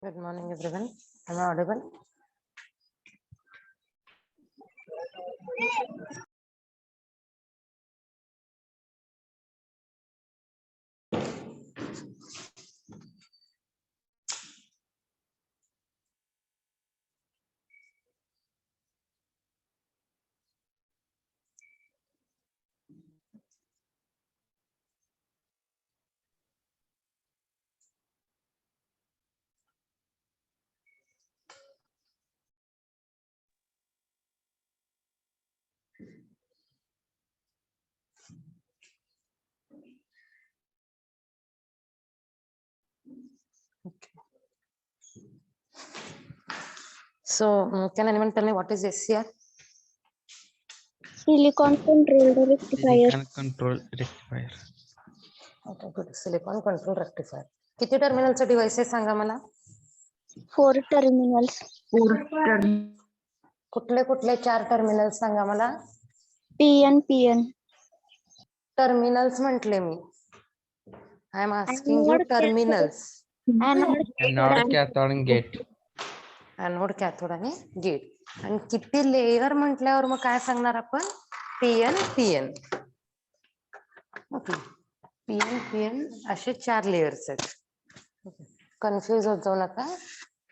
Good morning, everyone. Am I audible? Okay. So, can anyone tell me what is SCR? Silicon control rectifier. Silicon control rectifier. Okay, good. Silicon control rectifier. किती टर्मिनलचे devices सांगा मला? 4 terminals. कुठले कुठले 4 terminals सांगा मला? PN. Terminals म्हटले मी. I am asking you terminals. Anode, cathode and gate. Anode, cathode आणि गेट. आणि किती लेयर म्हटल्यावर मग काय सांगणार आपण? पीएन. ओके. पीएन असे 4 लेयर्स आहेत. कन्फ्युज होत जाऊ नका.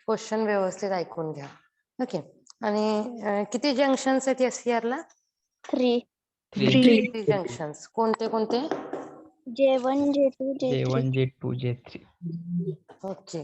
क्वेश्चन व्यवस्थित ऐकून घ्या. ओके. आणि किती जंक्शन्स आहेत SCR ला? 3. 3 जंक्शन्स. कोणते कोणते? J1, J2, J3. J1, J2, J3. Okay.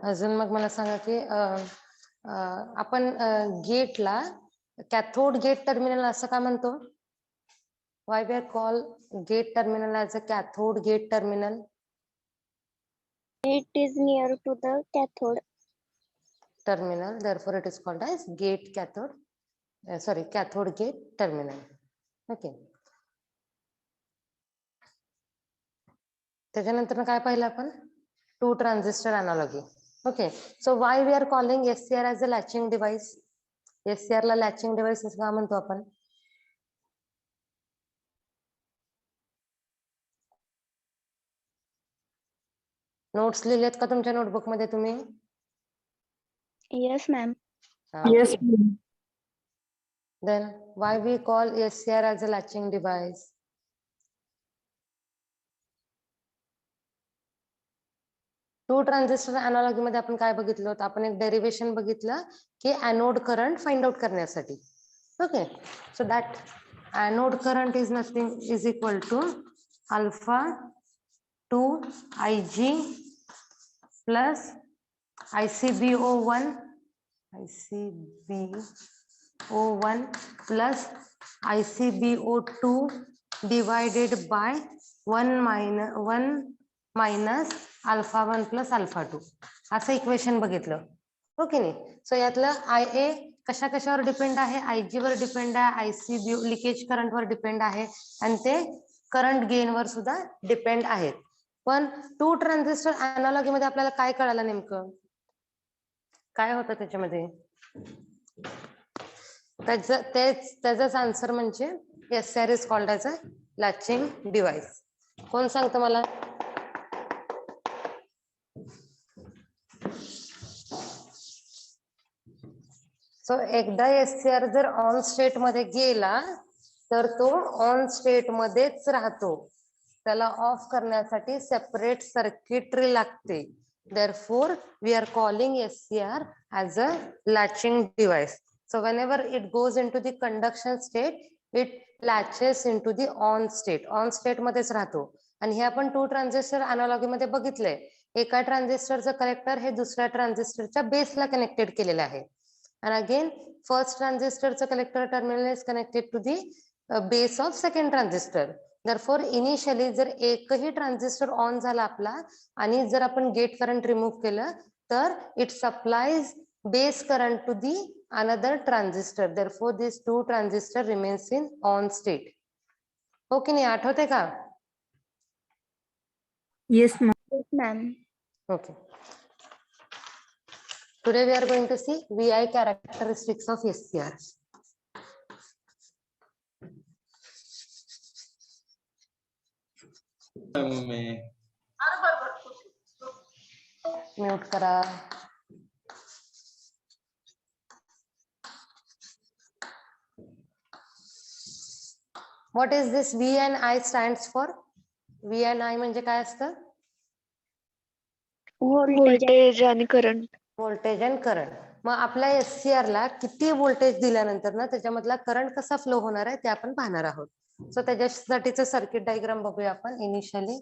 अजून मग मला सांगा की आपण गेटला कॅथोड गेट टर्मिनल असं का म्हणतो? Why we are call gate terminal as a cathode gate terminal? It is near to the cathode. Terminal, therefore it is called as gate cathode. Sorry, cathode gate terminal. Okay. त्याच्यानंतर काय पाहिलं आपण? Two transistor analogy. Okay, so why we are calling SCR as a latching device? SCR ला latching device का म्हणतो आपण? Notes लिहिलेत का तुमच्या नोटबुक मध्ये तुम्ही? Yes, ma'am. Yes, ma'am. Then why we call SCR as a latching device? Two transistor analogy मध्ये आपण काय बघितलं होतं? आपण एक डेरिवेशन बघितलं की एनोड करंट फाइंड आउट करण्यासाठी. Okay, so that anode current is nothing is equal to alpha 2 IG plus ICBO1 plus ICBO2 divided by 1 minus alpha 1 plus alpha 2 असं इक्वेशन बघितलं. ओके नाही? सो यातलं IA कशा कशावर depend आहे? IG वर depend आहे, ICBO लिकेज करंट वर डिपेंड आहे आणि ते करंट गेन वर सुद्धा डिपेंड आहेत. पण टू ट्रान्झिस्टर अनालॉगी मध्ये आपल्याला काय कळालं नेमकं? काय होतं त्याच्यामध्ये? त्याचाच आन्सर म्हणजे SCR is called as a latching device. कोण सांगतं मला? सो एकदा SCR जर ऑन स्टेट मध्ये गेला तर तो ऑन स्टेट मध्येच राहतो. त्याला ऑफ करण्यासाठी सेपरेट सर्किटरी लागते. Therefore, we are calling SCR as a latching device. So whenever it goes into the conduction state, it latches into the on state. On state मध्येच राहतो. आणि हे आपण टू ट्रान्झिस्टर अनालॉगी मध्ये बघितलंय. एका ट्रान्झिस्टरचं कलेक्टर हे दुसऱ्या ट्रान्झिस्टरच्या बेसला कनेक्टेड केलेलं आहे. And again, first transistorचं collector terminal is connected to the base of second transistor. Therefore, initially जर एकही ट्रान्झिस्टर ऑन झाला आपला आणि जर आपण गेट करंट रिमूव्ह केलं तर it supplies base current to the another transistor. Therefore, this two transistor remains in on state. Okay नाही? आठवते का? Yes, ma'am. Yes, ma'am. Okay. Today we are going to see VI characteristics of SCR. Mute करा. What is this V and I stands for? V and I म्हणजे काय असतं? Voltage आणि current. Voltage and current. मग आपल्या SCR ला किती voltage दिल्यानंतर ना त्याच्यामधला करंट कसा फ्लो होणार आहे ते आपण पाहणार आहोत. सो त्याच्यासाठीचं सर्किट डायग्राम बघूया आपण इनिशियली.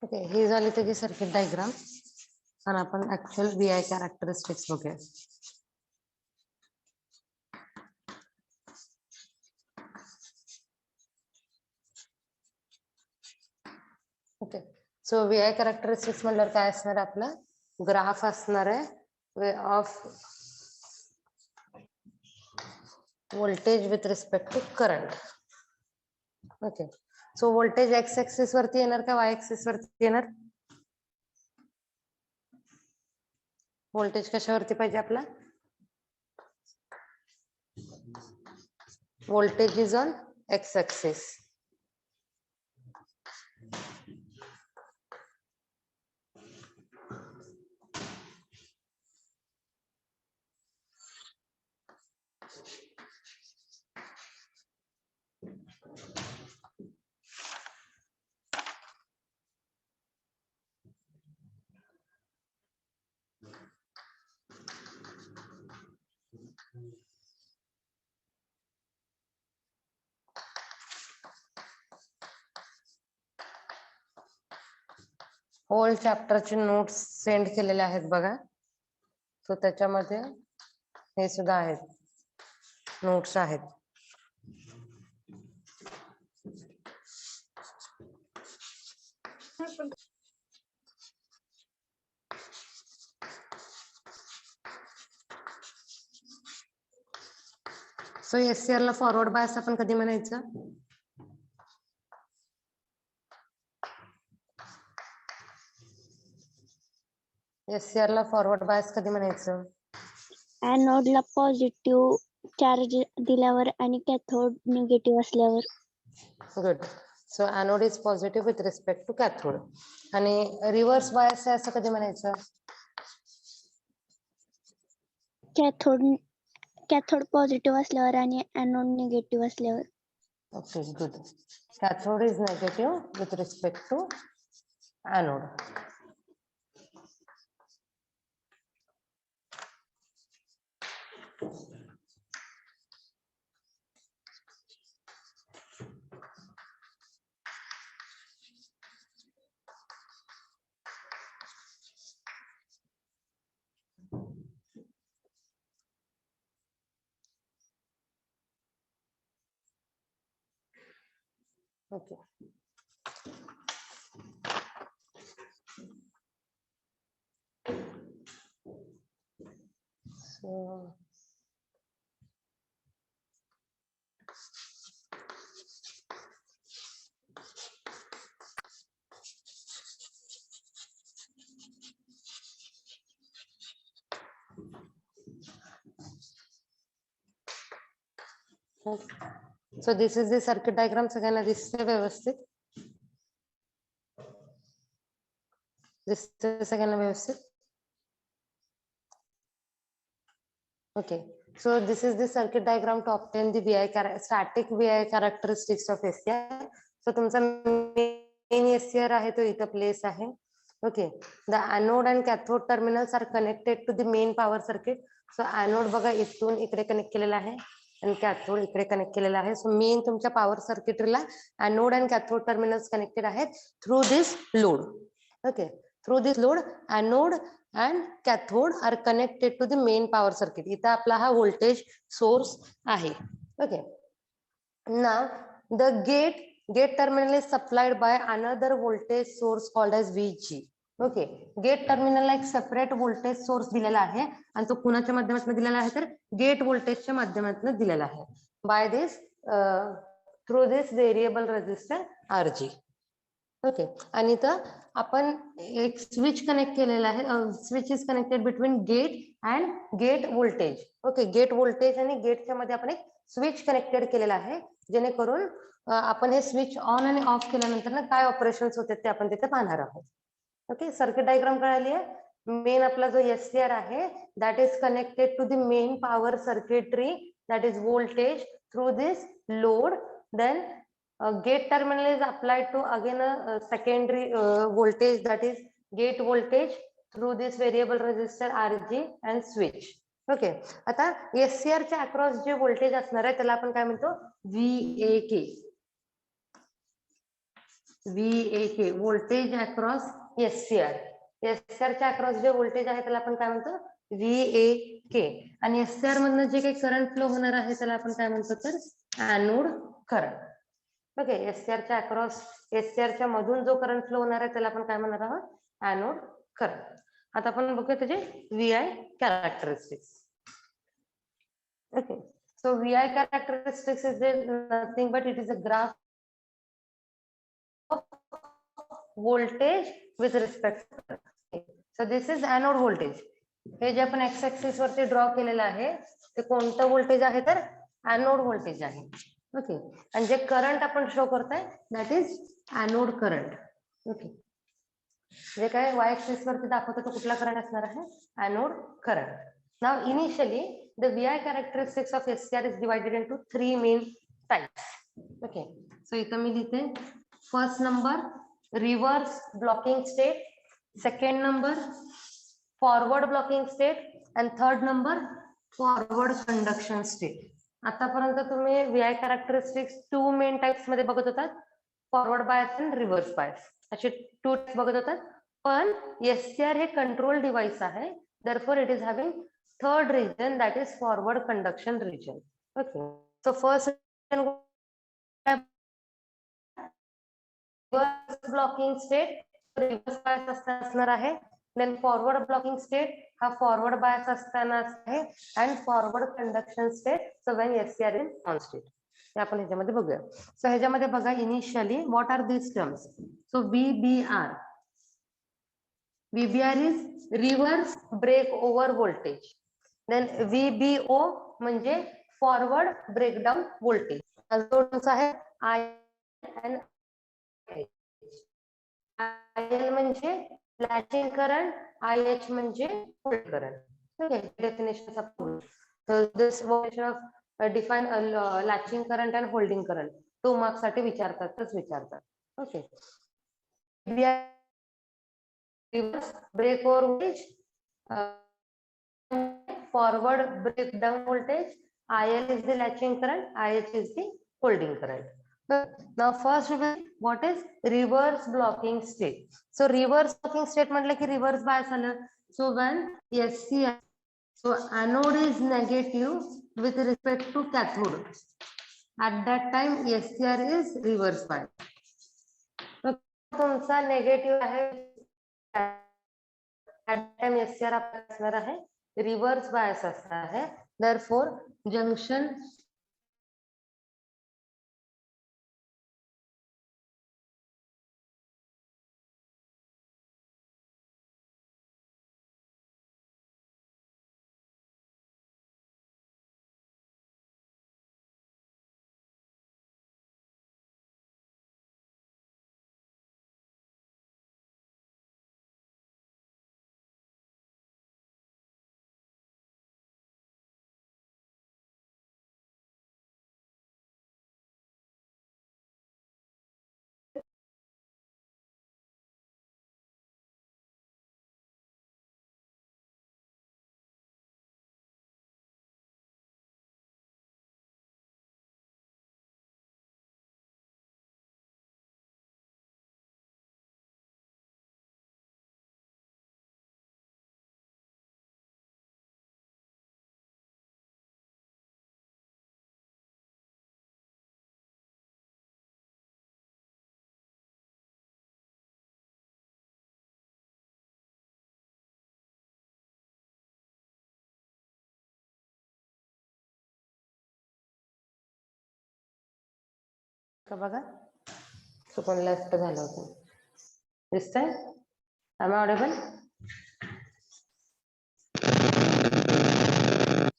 ओके, ही झाली त्याची सर्किट डायग्राम आणि आपण ऍक्च्युअल VI कॅरेक्टरिस्टिक्स बघूया. Okay. So V I characteristics म्हणल्यावर काय असणार आहे आपला ग्राफ असणार आहे of voltage with respect to current. Okay. So voltage X axis वरती येणार का वाय ऍक्सिस वरती येणार? व्होल्टेज कशावरती पाहिजे आपला? Voltage is on X axis. Whole चॅप्टरचे नोट्स सेंड केलेले आहेत बघा. सो त्याच्यामध्ये हे सुद्धा आहेत नोट्स आहेत. सो एससीआर ला फॉरवर्ड बायस आपण कधी म्हणायचं? एससीआर ला फॉरवर्ड बायस कधी म्हणायचं? ऍनोडला पॉझिटिव्ह चार्ज दिल्यावर आणि कॅथोड निगेटिव्ह असल्यावर. Good. So anode is positive with respect to cathode. आणि रिव्हर्स बायस आहे असं कधी म्हणायचं? कॅथोड पॉझिटिव्ह असल्यावर आणि ऍनोड निगेटिव्ह असल्यावर. Okay good. Cathode is negative with respect to anode. Okay. So So this is the circuit diagram. सगळ्यांना दिसते व्यवस्थित? दिसते सगळ्यांना व्यवस्थित? Okay. So this is the circuit diagram to obtain the static VI characteristics of SCR. So तुमचा main SCR आहे तो इथं place आहे. Okay. The anode and cathode terminals are connected to the main power circuit. So anode बघा इथून इकडे connect केलेला आहे आणि कॅथोड इकडे कनेक्ट केलेला आहे. सो मेन तुमच्या पॉवर सर्किटरीला anode and cathode terminals connected आहेत through this load. Okay. Through this load anode and cathode are connected to the main power circuit. इथं आपला हा व्होल्टेज सोर्स आहे. Okay. Now the gate terminal is supplied by another voltage source called as VG. Okay. Gate टर्मिनलला एक separate voltage source दिलेला आहे आणि तो कुणाच्या माध्यमातून दिलेला आहे तर गेट व्होल्टेजच्या माध्यमातून दिलेला आहे by this through this variable resistor RG. Okay. आणि इथं आपण एक स्विच कनेक्ट केलेला आहे. Switch is connected between gate and gate voltage. Okay. Gate voltage आणि गेटच्या मध्ये आपण एक स्विच कनेक्टेड केलेला आहे जेणेकरून आपण हे स्विच ऑन आणि ऑफ केल्यानंतर ना काय ऑपरेशन्स होते ते आपण तिथे पाहणार आहोत. ओके. सर्किट डायग्राम कळाली आहे. मेन आपला जो SCR आहे that is connected to the main power circuitry that is voltage through this load. Then gate terminal is applied to again a secondary voltage that is gate voltage through this variable resistor RG and switch. Okay. आता SCR च्या across जे voltage असणार आहे त्याला आपण काय म्हणतो VAK. VAK voltage across SCR. SCR च्या अक्रॉस जे व्होल्टेज आहे त्याला आपण काय म्हणतो VAK. आणि SCR मधनं जे काही करंट फ्लो होणार आहे त्याला आपण काय म्हणतो तर एनोड करंट. ओके. एससीआरच्या अक्रॉस एससीआरच्या मधून जो करंट फ्लो होणार आहे त्याला आपण काय म्हणणार आहोत? Anode current. आता आपण बघूया त्याचे VI characteristics. Okay. So VI characteristics is nothing but it is a graph of voltage with respect to current. So this is anode voltage. हे जे आपण एक्स ऍक्सिस वरती ड्रॉ केलेलं आहे ते कोणतं व्होल्टेज आहे तर एनोड व्होल्टेज आहे. ओके. आणि जे करंट आपण शो करताय that is anode current. Okay. जे काय वाय ऍक्सिस वरती दाखवतो तो कुठला करंट असणार आहे? Anode current. Now initially the VI characteristics of SCR is divided into 3 main types. Okay. So इथं मी लिहिते first number reverse blocking state, second number forward blocking state and third number forward conduction state. आतापर्यंत तुम्ही VI characteristics 2 main types मध्ये बघत होतात, forward bias आणि reverse bias असे 2 types बघत होतात. पण SCR हे कंट्रोल डिव्हाइस आहे, therefore it is having third region, that is forward conduction region. Okay. So first reverse blocking state, reverse bias असणार आहे. Then forward blocking state हा forward bias असताना आहे and forward conduction state so when SCR is on state. हे आपण ह्याच्यामध्ये बघूया. So ह्याच्यामध्ये बघा initially what are these terms? So VBR. VBR is reverse break over voltage. Then VBO म्हणजे फॉरवर्ड ब्रेकडाउन व्होल्टेज. दोनच आहे I and IL म्हणजे लॅचिंग करंट, IH म्हणजे hold current. Okay. Definition of so this version of define latching current and holding current 2 marks साठी विचारतात. ओके. Reverse break over voltage, forward breakdown voltage, IL is the latching current, IH is the holding current. Now first what is reverse blocking state? So reverse blocking state म्हटलं की reverse bias आलं. So when SCR, so anode is negative with respect to cathode, at that time SCR is reverse bias. तुमचा negative आहे at that time SCR असणार आहे reverse bias असणार है. therefore junction बघा चुकून लेफ्ट झालं होतं. दिसतंय? Am I audible?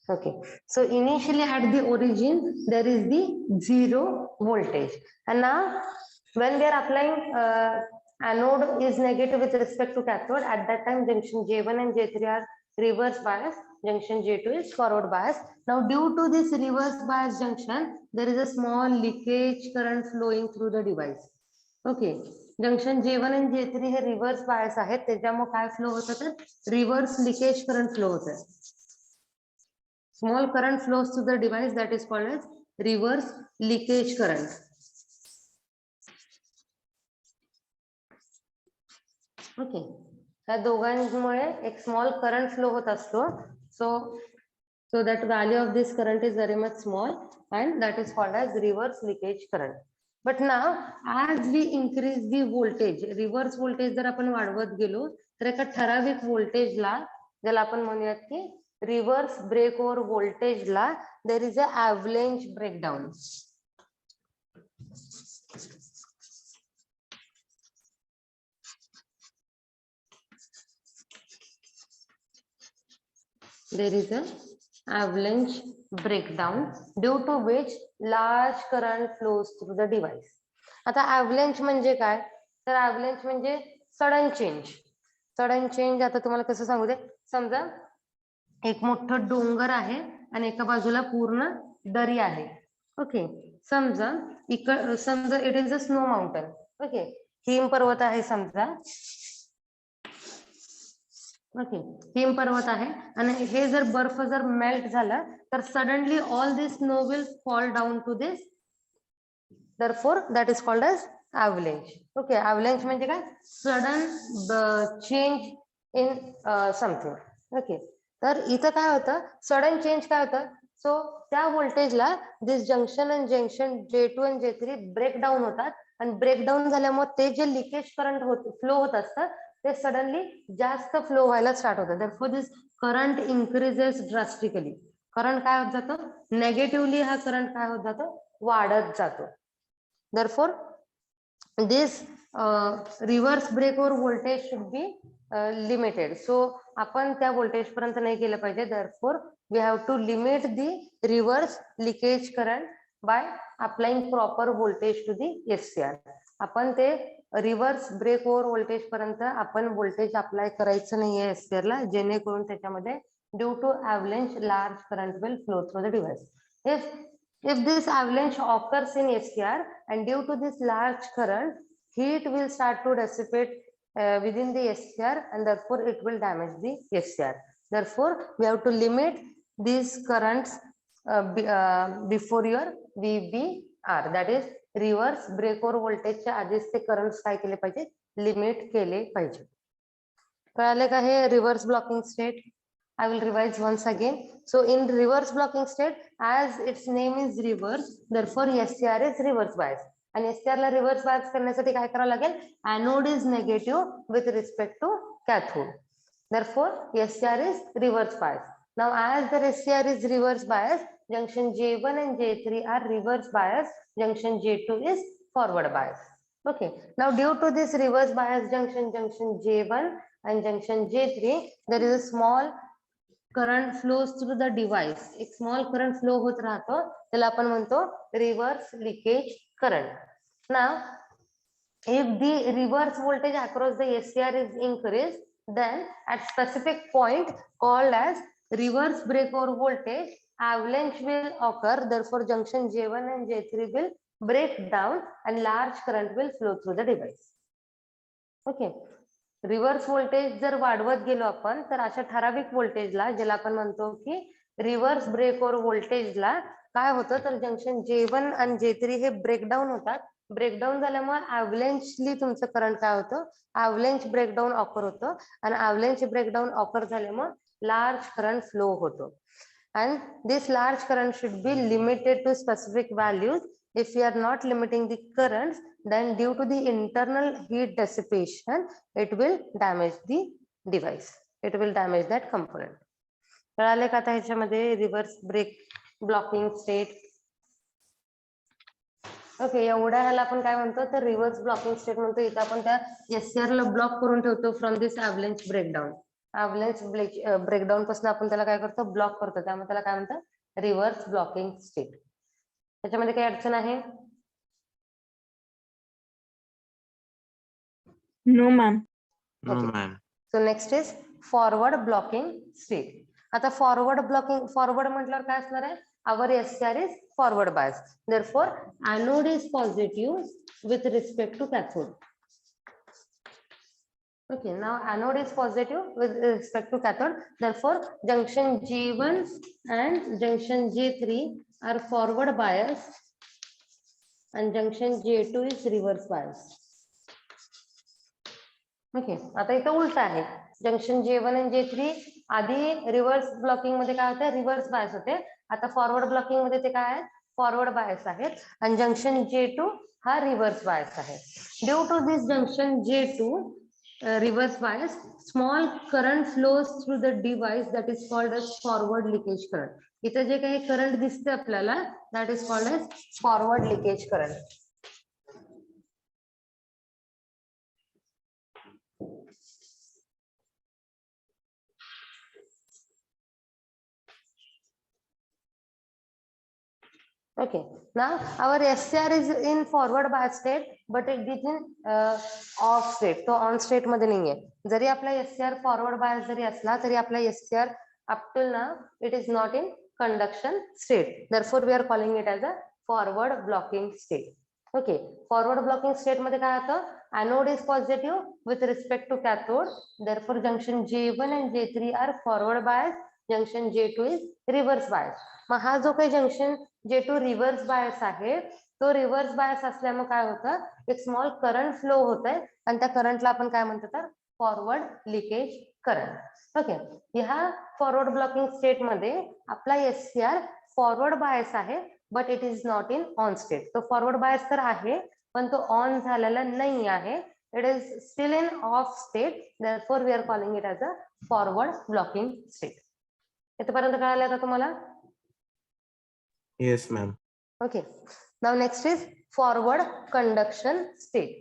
Okay. So initially at the origin there is the 0 voltage, and now when they are applying anode is negative with respect to cathode, at that time junction J1 and J3 are reverse bias, junction J2 is forward bias. Now due to this reverse bias junction there is a small leakage current flowing through the device. Okay. Junction J1 and J3 हे reverse bias आहेत, त्याच्यामुळे काय flow होतं तर reverse leakage current flow होतं. Small current flows through the device, that is called as reverse leakage current. Okay. ह्या दोघांमुळे एक small current flow होत असतो. So that value of this current is very much small and that is called as reverse leakage current. But now as we increase the voltage, reverse voltage जर आपण वाढवत गेलो तर एका ठराविक व्होल्टेजला, ज्याला आपण म्हणूयात की रिव्हर्स ब्रेक ओव्हर व्होल्टेजला, there is a avalanche breakdown. There is a avalanche breakdown due to which large current flows through the device. आता avalanche म्हणजे काय, तर avalanche म्हणजे सडन चेंज. सडन चेंज आता तुम्हाला कसं सांगू दे, समजा एक मोठं डोंगर आहे आणि एका बाजूला पूर्ण दरी आहे. ओके, समजा समजा it is a snow mountain. Okay, हिम पर्वत आहे समजा. ओके, हिम पर्वत आहे आणि हे जर बर्फ जर मेल्ट झाला तर suddenly all this snow will fall down to this, therefore that is called as avalanche. Okay, avalanche म्हणजे काय, sudden change in something. Okay, तर इथं काय होतं, सडन चेंज काय होतं, सो त्या व्होल्टेजला दिस जंक्शन आणि जंक्शन J2 आणि J3 ब्रेकडाऊन होतात आणि ब्रेकडाऊन झाल्यामुळे ते जे लिकेज करंट फ्लो होत असतं ते सडनली जास्त फ्लो व्हायला स्टार्ट होतं. therefore दिस करंट इन्क्रीजेस ड्रास्टिकली. करंट काय होत जातो, नेगेटिव्हली हा करंट काय होत जातो, वाढत जातो. therefore this reverse break over voltage should be limited. So आपण त्या व्होल्टेज पर्यंत नाही गेलं पाहिजे. therefore we have to limit the reverse leakage current by applying proper voltage to the SCR. आपण ते रिव्हर्स ब्रेक ओव्हर व्होल्टेज पर्यंत आपण व्होल्टेज अप्लाय करायचं नाहीये SCR ला, जेणेकरून त्याच्यामध्ये due to avalanche large current will flow through the device. If this avalanche occurs in SCR and due to this large current, heat will start to dissipate within the SCR and therefore it will damage the SCR. Therefore we have to limit these currents before your VBR, that is reverse break over व्होल्टेजच्या आधीच ते currents काय केले पाहिजे, limit केले पाहिजे. कळाले का हे reverse blocking state? I will revise once again. So in reverse blocking state, as its name is reverse, therefore SCR is reverse bias. आणि SCR ला reverse bias करण्यासाठी काय करावं लागेल, anode is negative with respect to cathode. Therefore SCR is reverse bias. Now as the SCR is reverse bias, junction J1 and J3 are reverse bias, junction J2 is forward bias. Okay, now due to this reverse bias junction J1 and junction J3, there is a small current flows through the device. एक small current flow होत राहतो, त्याला आपण म्हणतो reverse leakage current. Now if the reverse voltage across the SCR is increased, then at specific point called as reverse break over voltage, avalanche will occur. Therefore junction J1 and J3 will break down and large current will flow through the device. Okay, reverse voltage जर वाढवत गेलो आपण तर अशा ठराविक व्होल्टेजला, ज्याला आपण म्हणतो की रिव्हर्स ब्रेक ओव्हर व्होल्टेजला, काय होतं तर जंक्शन J1 आणि J3 हे ब्रेकडाऊन होतात. ब्रेकडाऊन झाल्यामुळे ॲव्हलॅन्चली तुमचं करंट काय होतं, ॲव्हलॅन्च ब्रेकडाऊन ऑकर होतं आणि ॲव्हलॅन्च ब्रेकडाऊन ऑकर झाल्यामुळे लार्ज करंट फ्लो होतो. and this large current should be limited to specific values. If we are not limiting the currents, then due to the internal heat dissipation, it will damage the device. It will damage that component. कळाले का आता ह्याच्यामध्ये reverse break blocking state? Okay, एवढ्या ह्याला आपण काय म्हणतो तर रिव्हर्स ब्लॉकिंग स्टेट म्हणतो. इथं आपण त्या SCR ला ब्लॉक करून ठेवतो फ्रॉम दिस ॲव्हलॅन्च ब्रेकडाऊन. ॲव्हलॅन्च ब्रेकडाऊन पासून आपण त्याला काय करतो, ब्लॉक करतो. त्यामुळे त्याला काय म्हणतात, रिव्हर्स ब्लॉकिंग स्टेट. त्याच्यामध्ये काही अडचण आहे? No, ma'am. No, Okay. ma'am. So next is forward blocking state. आता फॉरवर्ड ब्लॉकिंग, फॉरवर्ड म्हटल्यावर काय असणार आहे, our SCR is forward bias. Therefore anode is positive with respect to cathode. Okay, now anode is positive with respect to cathode. Therefore junction J1 and junction J3 are forward bias and junction J2 is reverse bias. Okay, आता इथं उलट आहे. Junction J1 आणि J3 आधी reverse blocking मध्ये काय होतं, reverse bias होते. आता फॉरवर्ड ब्लॉकिंग मध्ये ते काय आहेत, फॉरवर्ड बायस आहेत. आणि जंक्शन J2 हा रिव्हर्स बायस आहे. Due to this junction J2 reverse bias, small current flows through the device that is called as forward leakage current. इथे जे काही करंट दिसते आपल्याला that is called as forward leakage current. Okay, now our SCR is in forward bias state, but it is in off state. तो on state मध्ये नाहीये. जरी आपला SCR forward bias जरी असला तरी आपला SCR up till now it is not in conduction state. Therefore, we are calling it as a forward blocking state. Okay, forward blocking state मध्ये काय होतं? Anode is positive with respect to cathode. Therefore, junction J1 and J3 are forward bias. Junction J2 is reverse bias. मग हा जो काही junction J2 reverse bias आहे तो reverse bias असल्यामुळे काय होतं, एक स्मॉल करंट फ्लो होत आहे आणि त्या करंटला आपण काय म्हणतो तर फॉरवर्ड लिकेज करंट. ओके, ह्या फॉरवर्ड ब्लॉकिंग स्टेट मध्ये आपला SCR फॉरवर्ड बायस आहे but it is not in on state. तो फॉरवर्ड बायस तर आहे पण तो ऑन झालेला नाही आहे. It is still in off state. Therefore we are calling it as a forward blocking state. इथपर्यंत कळालं का तुम्हाला? Yes, ma'am. Okay, now next is forward conduction state.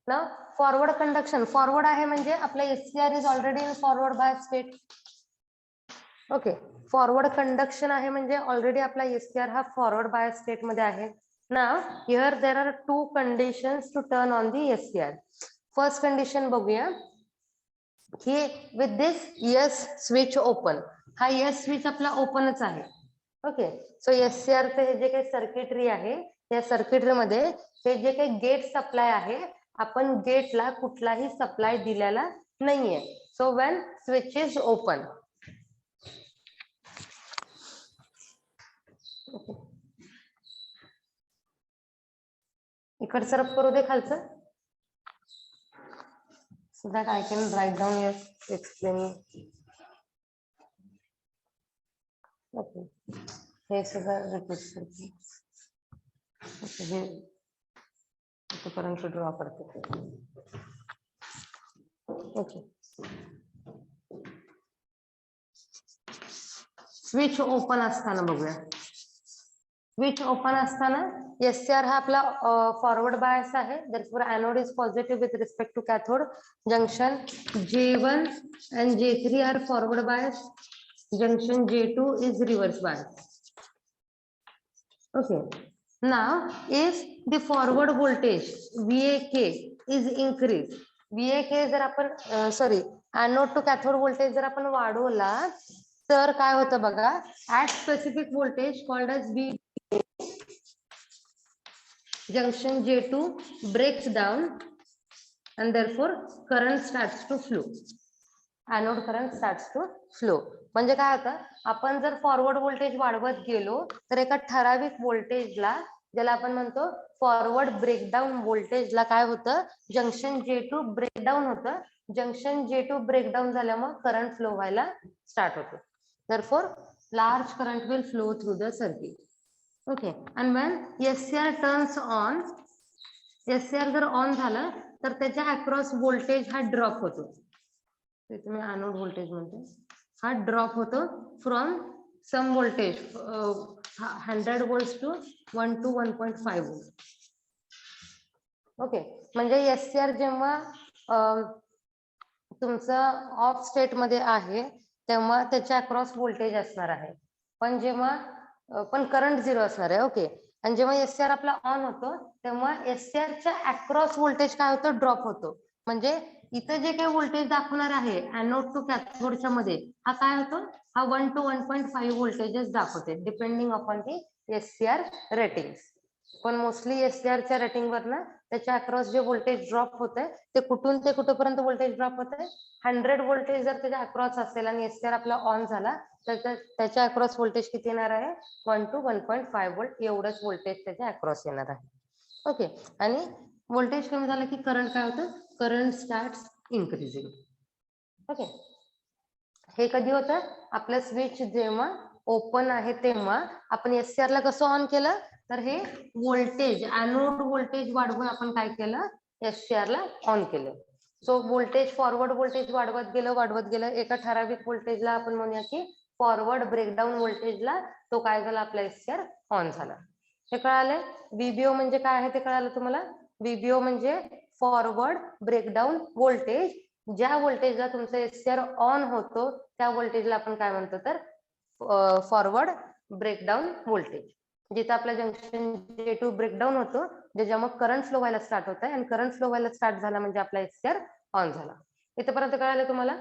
Now forward conduction, forward आहे म्हणजे आपला SCR is already in forward bias state. Okay, forward conduction आहे म्हणजे already आपला SCR हा forward bias state मध्ये आहे. Now here there are two conditions to turn on the SCR. First condition बघूया की with this yes switch open. हा yes switch आपला ओपनच आहे. ओके, सो SCR चे हे जे काही सर्किटरी आहे त्या सर्किटरी मध्ये हे जे काही गेट सप्लाय आहे आपण गेटला कुठलाही सप्लाय दिलेला नाहीये. So when switch is open, इकडे सरप करू दे खालचं so that I can write down your explaining. Okay, हे सगळं रिपीट करते. ओके, हे इथपर्यंत ड्रॉ करते. ओके, स्विच ओपन असताना बघूया. स्विच ओपन असताना SCR हा आपला फॉरवर्ड बायस आहे. therefore anode is positive with respect to cathode. Junction J1 and J3 are forward bias. Junction J2 is reverse bias. Okay, now if the forward voltage VAK is increased, VAK जर आपण anode to cathode voltage जर आपण वाढवला तर काय होतं बघा, at specific voltage called as V, junction J2 breaks down and therefore current starts to flow. Anode current starts to flow. म्हणजे काय होतं, आपण जर फॉरवर्ड व्होल्टेज वाढवत गेलो तर एका ठराविक व्होल्टेजला ज्याला आपण म्हणतो फॉरवर्ड ब्रेकडाऊन व्होल्टेजला काय होतं, जंक्शन J2 ब्रेकडाऊन होतं. जंक्शन J2 ब्रेकडाऊन झाल्यामुळे करंट फ्लो व्हायला स्टार्ट होतो. therefore large current will flow through the circuit. Okay, and when SCR turns on, SCR जर ऑन झालं तर त्याच्या अक्रॉस व्होल्टेज हा ड्रॉप होतो. तुम्ही एनोड व्होल्टेज म्हणतो हा ड्रॉप होतो from some voltage 100 volts to 1 to 1.5 volts. ओके, म्हणजे SCR जेव्हा तुमचं ऑफ स्टेट मध्ये आहे तेव्हा त्याच्या अक्रॉस व्होल्टेज असणार आहे, पण जेव्हा पण करंट झिरो असणार आहे. ओके, आणि जेव्हा SCR आपला ऑन होतो तेव्हा SCR च्या अक्रॉस व्होल्टेज काय होतं, ड्रॉप होतो. म्हणजे इथं जे काही व्होल्टेज दाखवणार आहे एनोड टू कॅथोडच्या मध्ये हा काय होतो, हा 1 to 1.5 व्होल्टेजेस दाखवते depending upon the SCR rating. पण मोस्टली SCR च्या रेटिंग वरनं त्याच्या अक्रॉस जे व्होल्टेज ड्रॉप होत आहे ते कुठून ते कुठपर्यंत व्होल्टेज ड्रॉप होत आहे, 100 व्होल्टेज जर त्याच्या अक्रॉस असेल आणि SCR आपला ऑन झाला तर त्याच्या अक्रॉस व्होल्टेज किती येणार आहे, 1 to 1.5 वोल्ट एवढंच व्होल्टेज त्याच्या अक्रॉस येणार आहे. ओके, आणि व्होल्टेज कमी झालं की करंट काय होतं, करंट स्टार्ट्स इन्क्रीजिंग. ओके, हे कधी होतं, आपलं स्विच जेव्हा ओपन आहे तेव्हा आपण SCR ला कसं ऑन केलं तर हे व्होल्टेज एनोड व्होल्टेज वाढवून आपण काय केलं SCR ला ऑन केलं. सो व्होल्टेज फॉरवर्ड व्होल्टेज वाढवत गेलं एका ठराविक व्होल्टेजला आपण म्हणूया की फॉरवर्ड ब्रेकडाऊन व्होल्टेजला तो काय झाला आपला SCR ऑन झाला. हे कळालंय. VBO म्हणजे काय आहे ते कळालं तुम्हाला. VBO म्हणजे फॉरवर्ड ब्रेकडाऊन व्होल्टेज. ज्या व्होल्टेजला तुमचा SCR ऑन होतो त्या व्होल्टेजला आपण काय म्हणतो तर फॉरवर्ड ब्रेकडाऊन व्होल्टेज. जिथे आपला जंक्शन J2 ब्रेकडाऊन होतो ज्याच्यामुळे करंट फ्लो व्हायला स्टार्ट होत आहे आणि करंट फ्लो व्हायला स्टार्ट झाला म्हणजे आपला SCR ऑन झाला. इथेपर्यंत कळालं तुम्हाला.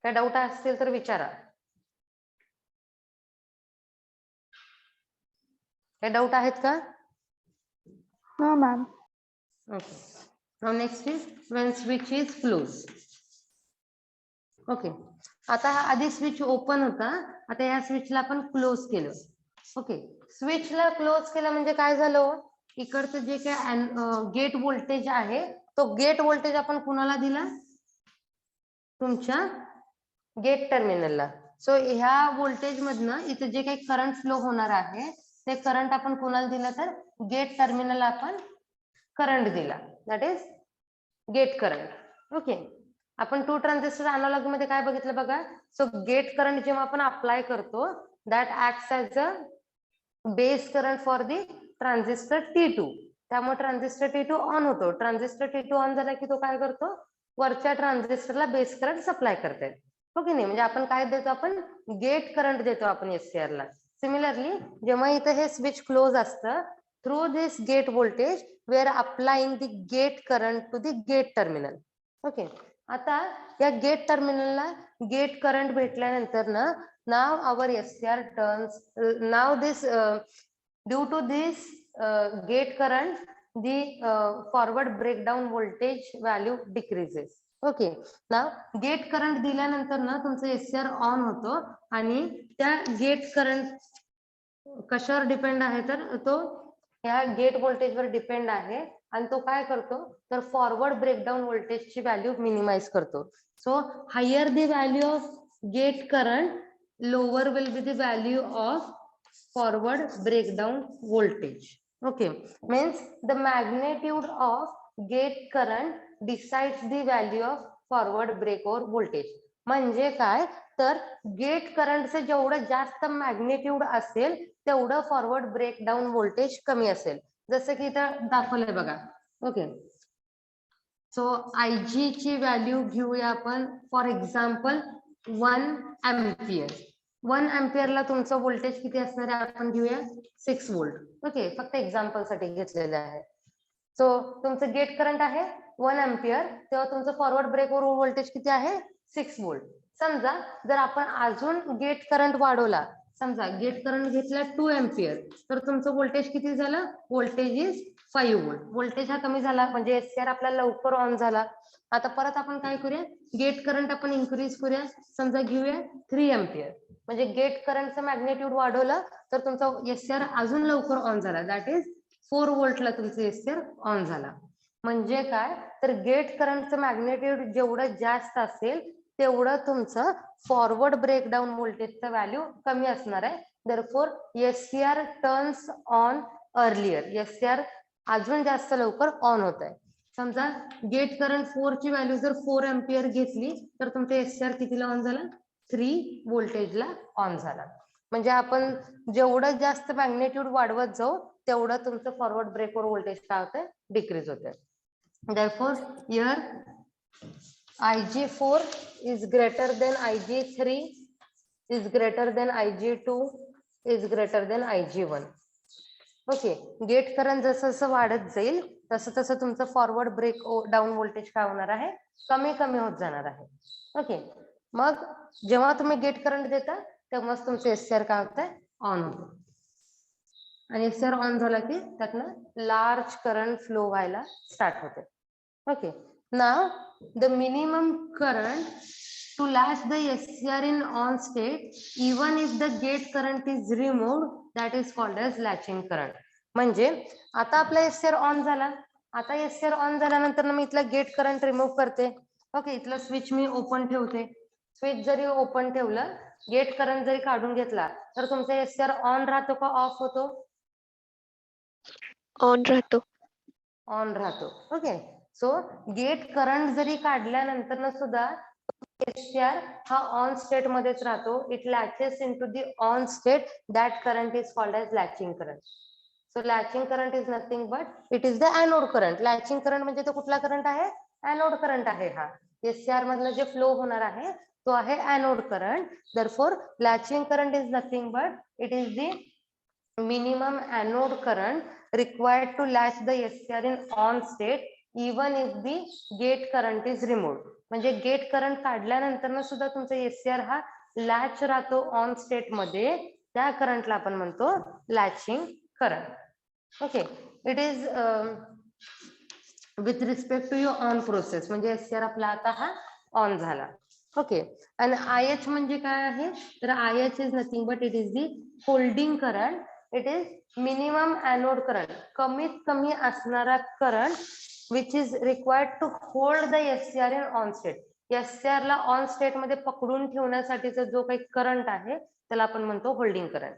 काय डाऊट असतील तर विचारा. काय डाऊट आहेत का? No, ma'am. Okay. Now next is when switch is closed. Okay. आता हा आधी स्विच ओपन होता, आता या स्विचला आपण क्लोज केलं. ओके. स्विचला क्लोज केलं म्हणजे काय झालं? इकडचं जे काय गेट व्होल्टेज आहे तो गेट व्होल्टेज आपण कुणाला दिला? तुमच्या गेट टर्मिनलला. सो ह्या व्होल्टेज मधनं इथे जे काही करंट फ्लो होणार आहे ते करंट आपण कुणाला दिलं तर गेट टर्मिनलला आपण करंट दिला. That is get current. Okay. आपण 2 ट्रान्झिस्टर अनालॉग मध्ये काय बघितलं बघा. सो गेट करंट जेव्हा आपण अप्लाय करतो that acts as a base current for the transistor T2. त्यामुळे ट्रान्झिस्टर T2 ऑन होतो. ट्रान्झिस्टर T2 ऑन झाला की तो काय करतो वरच्या ट्रान्झिस्टरला बेस करंट सप्लाय करते. ओके नाही म्हणजे आपण काय देतो आपण गेट करंट देतो आपण SCR ला. सिमिलरली जेव्हा इथे हे स्विच क्लोज असतं through this gate voltage we are applying the gate current to the gate terminal. Okay. आता या गेट टर्मिनलला गेट करंट भेटल्यानंतर ना now our SCR turns now this due to this gate current the forward breakdown voltage value decreases. Okay. Now gate current दिल्यानंतर ना तुमचं SCR on होतो आणि त्या गेट करंट कशावर डिपेंड आहे तर तो या गेट व्होल्टेजवर डिपेंड आहे आणि तो काय करतो तर फॉरवर्ड ब्रेकडाऊन व्होल्टेजची व्हॅल्यू मिनिमाइज करतो. So higher the value of gate current lower will be the value of forward breakdown voltage. Okay, means the magnitude of gate current decides the value of forward breakover voltage. म्हणजे काय तर gate करंटचे जेवढं जास्त magnitude असेल तेवढं forward breakdown voltage कमी असेल. जसं की इथं दाखवलंय बघा. ओके. सो IG ची व्हॅल्यू घेऊया आपण फॉर एक्झाम्पल 1 एम्पियर. 1 एम्पियरला तुमचं व्होल्टेज किती असणार आहे आपण घेऊया 6 व्होल्ट. ओके. फक्त एक्झाम्पल साठी घेतलेलं आहे. सो तुमचं गेट करंट आहे 1 एम्पियर तेव्हा तुमचं फॉरवर्ड ब्रेकओव्हर व्होल्टेज किती आहे 6 व्होल्ट. समजा जर आपण अजून गेट करंट वाढवला समजा गेट करंट घेतला 2 एम्पियर तर तुमचं व्होल्टेज किती झालं व्होल्टेज इज 5 व्होल्ट. व्होल्टेज हा कमी झाला म्हणजे SCR आपला लवकर ऑन झाला. आता परत आपण काय करूया गेट करंट आपण इन्क्रीज करूया. समजा घेऊया 3 एम्पियर म्हणजे गेट करंटचं मॅग्नेट्यूड वाढवलं तर तुमचा SCR अजून लवकर ऑन झाला. दॅट इज 4 व्होल्टला तुमचं SCR ऑन झाला. म्हणजे काय तर गेट करंटचं मॅग्नेट्यूड जेवढं जास्त असेल तेवढं तुमचं फॉरवर्ड ब्रेकडाऊन व्होल्टेजचं व्हॅल्यू कमी असणार आहे. Therefore SCR turns on earlier. SCR अजून जास्त लवकर ऑन होत आहे. समजा गेट करंट 4 ची व्हॅल्यू जर 4 एम्पियर घेतली तर तुमचं SCR कितीला ऑन झालं 3 व्होल्टेजला ऑन झाला. म्हणजे आपण जेवढं जास्त मॅग्नेट्यूड वाढवत जाऊ तेवढं तुमचं फॉरवर्ड ब्रेकओव्हर व्होल्टेज काय होतंय डिक्रीज होतंय. Therefore here IG4 is greater than IG3 is greater than IG2 is greater than IG1. Okay. Gate current जसं जसं वाढत जाईल तसं तसं तुमचं फॉरवर्ड ब्रेक डाऊन व्होल्टेज काय होणार आहे कमी कमी होत जाणार आहे. ओके. मग जेव्हा तुम्ही गेट करंट देता तेव्हाच तुमचं SCR काय होतंय ऑन होतं आणि SCR ऑन झाला की त्यातनं लार्ज करंट फ्लो व्हायला स्टार्ट होते. Okay. Now the minimum current to last the SCR in on state even if the gate current is removed that is called as latching current. म्हणजे आता आपला SCR on झाला. आता SCR on झाल्यानंतर मी इथला gate current remove करते. Okay. इथलं switch मी open ठेवते. स्विच जरी ओपन ठेवलं गेट करंट जरी काढून घेतला तर तुमचा SCR ऑन राहतो का ऑफ होतो ऑन राहतो. ऑन राहतो. ओके, सो गेट करंट जरी काढल्यानंतर ना सुद्धा SCR हा ऑन स्टेट मध्येच राहतो. It latches into the on state. That current is called as latching current. So latching current is nothing but it is the anode current. Latching current म्हणजे तो कुठला करंट आहे? एनोड करंट आहे. हा SCR मधनं जे फ्लो होणार आहे तो आहे anode current. Therefore latching current is nothing but it is the minimum anode current required to latch the SCR in on state even if the gate current is removed. म्हणजे gate current काढल्यानंतर ना सुद्धा तुमचा SCR हा latch राहतो on state मध्ये. त्या करंटला आपण म्हणतो latching current. Okay, it is with respect to your on process. म्हणजे SCR आपला आता हा ऑन झाला. ओके, आणि IH म्हणजे काय आहे? तर IH is nothing but it is the holding current. It is minimum anode current. कमीत कमी असणारा current which is required to hold the SCR in on state. SCR ला ऑन स्टेट मध्ये पकडून ठेवण्यासाठीचा जो काही करंट आहे त्याला आपण म्हणतो holding current.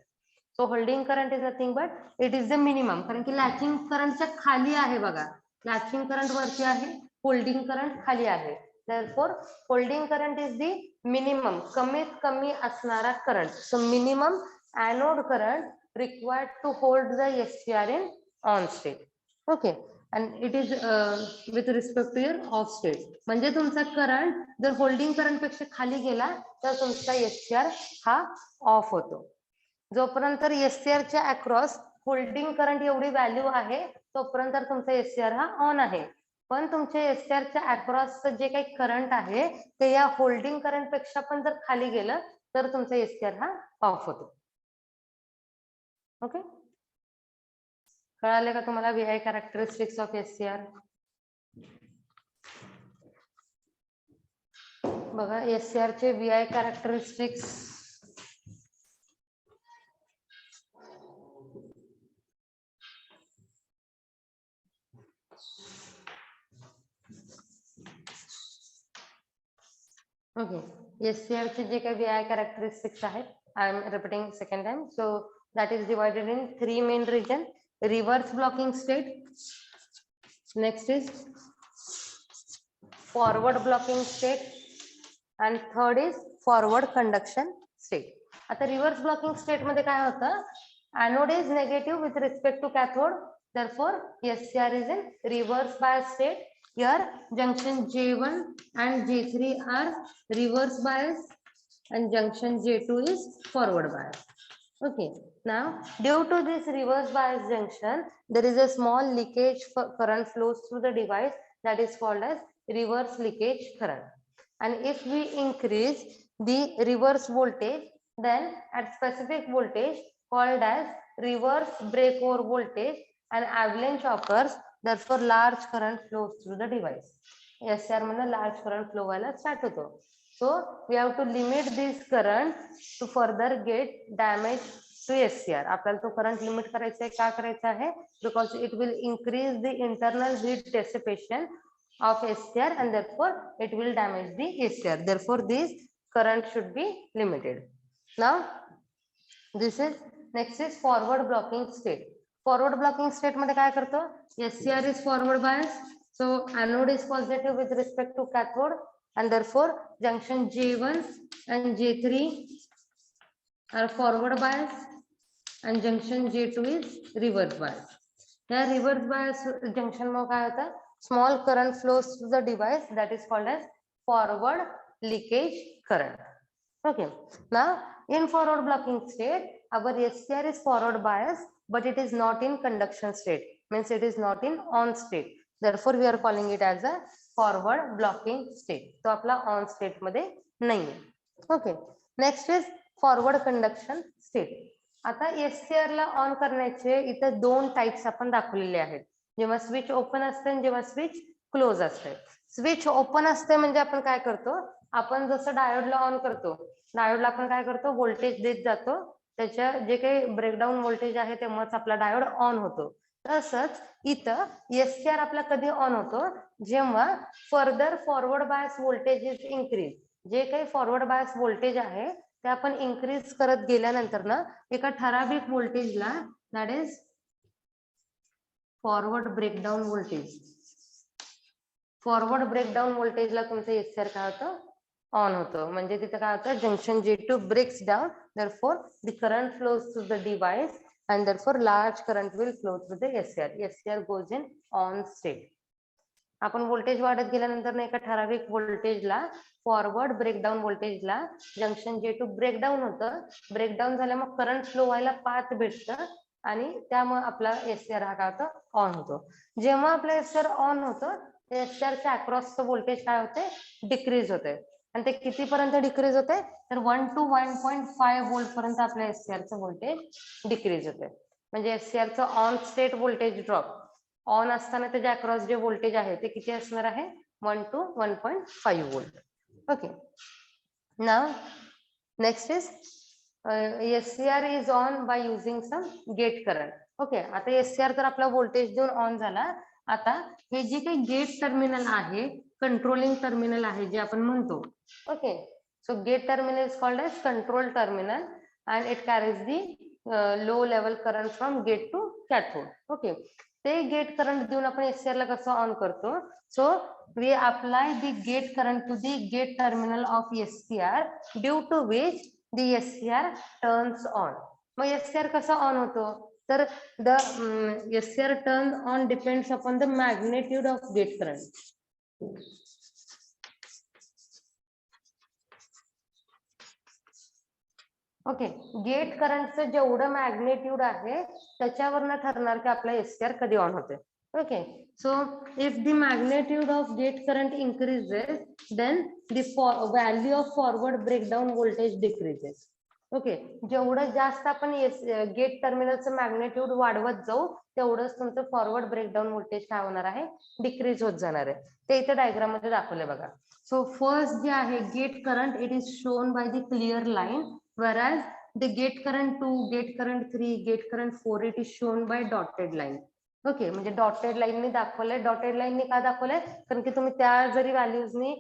So holding current is nothing but it is the minimum. कारण की लॅचिंग करंटच्या खाली आहे बघा. लॅचिंग करंट वरती आहे, होल्डिंग करंट खाली आहे. Therefore holding current is the minimum, कमीत कमी असणारा current. So minimum anode current required to hold the SCR in on state. Okay, and it is with respect to your off state. म्हणजे तुमचा current जर holding current पेक्षा खाली गेला तर तुमचा SCR हा ऑफ होतो. जोपर्यंत SCR च्या अक्रॉस होल्डिंग करंट एवढी व्हॅल्यू आहे तोपर्यंत तुमचा SCR हा ऑन आहे. पण तुमच्या SCR च्या अक्रॉस जे काही करंट आहे ते या होल्डिंग करंट पेक्षा पण जर खाली गेलं तर तुमचा SCR हा ऑफ होतो. ओके, कळाले का तुम्हाला VI कॅरेक्टरिस्टिक्स ऑफ SCR? बघा SCR चे VI कॅरेक्टरिस्टिक्स. Okay, SCR चे जे काही VI characteristics आहेत, I am repeating second time. So that is divided in three main region. Reverse blocking state. Next is forward blocking state. And third is forward conduction state. आता reverse blocking state मध्ये काय होतं? Anode is negative with respect to cathode. Therefore SCR is in reverse bias state. Here junction J1 and J3 are reverse bias and junction J2 is forward bias. Okay, now due to this reverse bias junction there is a small leakage current flows through the device that is called as reverse leakage current. And if we increase the reverse voltage, then at specific voltage called as reverse breakover voltage, an avalanche occurs. Therefore large current flows through the device. SCR मध्ये large current flow व्हायला start होतो. So we have to limit this current to further get damage to SCR. आपल्याला तो current limit करायचा आहे. का करायचा आहे? Because it will increase the internal heat dissipation of SCR and therefore it will damage the SCR. Therefore this current should be limited. Now this is next is forward blocking state. Forward blocking state मध्ये काय करतो? SCR is forward bias, so anode is positive with respect to cathode and therefore junction J1 and J3 are forward bias and junction J2 is reverse bias. या reverse bias junction मध्ये काय होतं? Small current flows through the device that is called as forward leakage current. Okay, now in forward blocking state our SCR is forward bias but it is not in conduction state, means it is not in on state. Therefore we are calling it as a forward blocking state. तो आपला on state मध्ये नाही. Okay, next is forward conduction state. आता SCR ला on करण्याचे इथे दोन types आपण दाखवलेले आहेत. जेव्हा स्विच ओपन असते आणि जेव्हा स्विच क्लोज असते. स्विच ओपन असते म्हणजे आपण काय करतो? आपण जसं डायोडला ऑन करतो, डायोडला आपण काय करतो? व्होल्टेज देत जातो. त्याच्या जे काही ब्रेकडाऊन व्होल्टेज आहे तेव्हाच आपला डायोड ऑन होतो. तसंच इथं SCR आपला कधी ऑन होतो? जेव्हा further forward bias voltage is increase. जे काही फॉरवर्ड बायस व्होल्टेज आहे ते आपण इन्क्रीज करत गेल्यानंतर ना एका ठराविक व्होल्टेजला, that is forward breakdown voltage. Forward breakdown व्होल्टेजला तुमचं एससीआर काय होतं, ऑन होतं. म्हणजे तिथं काय होतं, junction J2 breaks down, therefore the current flows through the device and therefore large current will flow through the SCR. SCR goes in on state. आपण व्होल्टेज वाढत गेल्यानंतर एका ठराविक व्होल्टेजला, फॉरवर्ड ब्रेकडाऊन व्होल्टेजला जंक्शन J2 ब्रेकडाऊन होतं. Breakdown झाल्यामुळे current flow व्हायला पाथ भेटतं आणि त्यामुळे आपला एससीआर हा काय होतं, ऑन होतो. जेव्हा आपला एससीआर ऑन होतं, एससीआरच्या अक्रॉसचं व्होल्टेज काय होते, डिक्रीज होते. आणि ते कितीपर्यंत डिक्रीज होते, तर 1 to 1.5 व्होल्ट पर्यंत आपल्या एससीआरचं व्होल्टेज डिक्रीज होते. म्हणजे एससीआरचं on state voltage drop, on असताना त्याच्या अक्रॉस जे व्होल्टेज आहे ते किती असणार आहे, 1 to 1.5 volt. Okay. Now next is SCR is on by using some gate current. Okay. आता एससीआर तर आपला व्होल्टेज देऊन ऑन झाला. आता हे जे काही गेट टर्मिनल आहे, कंट्रोलिंग टर्मिनल आहे जे आपण म्हणतो. Okay. So gate terminal is called as control terminal and it carries the low level current from gate to cathode. Okay. ते गेट करंट देऊन आपण एससीआर ला कसं ऑन करतो. So we apply the gate current to the gate terminal of SCR due to which the SCR turns on. मग SCR कसा on होतो, तर the SCR turn on depends upon the magnitude of gate current. Okay. Gate करंटचं जेवढं magnitude आहे त्याच्यावरनं ठरणार की आपला एससीआर कधी ऑन होते. Okay. So if the magnitude of gate current increases, then the value of forward breakdown voltage decreases. Okay. जेवढं जास्त आपण गेट टर्मिनलचं मॅग्नेट्यूड वाढवत जाऊ तेवढंच तुमचं फॉरवर्ड ब्रेकडाऊन व्होल्टेज काय होणार आहे, डिक्रीज होत जाणार आहे. ते इथे डायग्राम मध्ये दाखवले बघा. सो फर्स्ट जे आहे gate current, it is shown by the clear line, whereas the gate current 2, gate current 3, gate current 4, it is shown by dotted line. Okay. म्हणजे डॉटेड लाईनने दाखवलंय. डॉटेड लाईनने का दाखवलंय, कारण की तुम्ही त्या जरी व्हॅल्यूजनी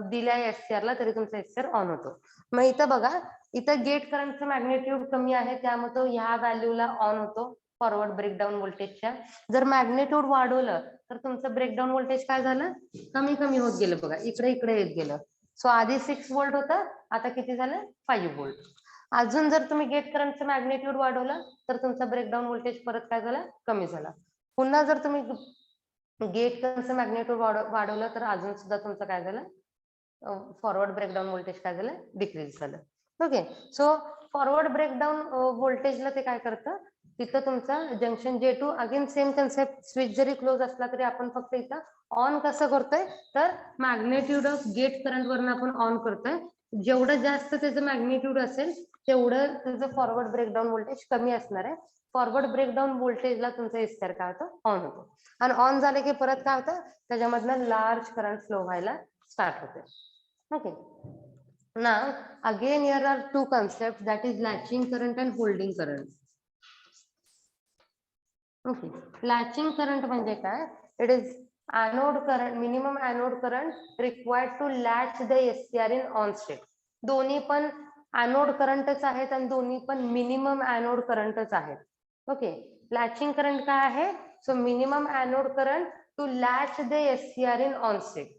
दिल्या एससीआर ला तरी तुमचा एससीआर ऑन होतो. मग इथं बघा, इथं गेट करंटचं मॅग्नेट्यूड कमी आहे त्यामुळे तो ह्या व्हॅल्यूला ऑन होतो फॉरवर्ड ब्रेकडाऊन व्होल्टेजच्या. जर मॅग्नेट्यूड वाढवलं तर तुमचं ब्रेकडाऊन व्होल्टेज काय झालं, कमी कमी होत गेलं. बघा इकडे इकडे येत गेलं. सो आधी 6 व्होल्ट होतं, आता किती झालं, 5 व्होल्ट. अजून जर तुम्ही गेट करंटचं मॅग्नेट्यूड वाढवलं तर तुमचा ब्रेकडाऊन व्होल्टेज परत काय झाला, कमी झाला. पुन्हा जर तुम्ही गेट करंटचं मॅग्नेट्यूड वाढवलं तर अजून सुद्धा तुमचं काय झालं, फॉरवर्ड ब्रेकडाऊन व्होल्टेज काय झालं, डिक्रीज झालं. ओके. सो फॉरवर्ड ब्रेकडाऊन व्होल्टेजला ते काय करतं, तिथं तुमचा junction J2 again same concept, switch जरी क्लोज असला तरी आपण फक्त इथं ऑन कसं करतोय, तर मॅग्नेट्यूड ऑफ गेट करंट वरून आपण ऑन करतोय. जेवढं जास्त त्याचं मॅग्नेट्यूड असेल तेवढं त्याचं फॉरवर्ड ब्रेकडाऊन व्होल्टेज कमी असणार आहे. फॉरवर्ड ब्रेकडाऊन व्होल्टेजला तुमचं एससीआर काय होतं, ऑन होतो. आणि ऑन झाले की परत काय होतं, त्याच्यामधनं लार्ज करंट फ्लो व्हायला स्टार्ट होते. Okay. Now again here are two concepts, that is latching current and holding current. Okay. Latching current म्हणजे काय, it is anode current, minimum anode current required to latch the SCR in on state. दोन्ही पण anode currentच आहेत आणि दोन्ही पण minimum anode currentच आहेत. Okay. Latching current काय आहे, so minimum anode current to latch the SCR in on state.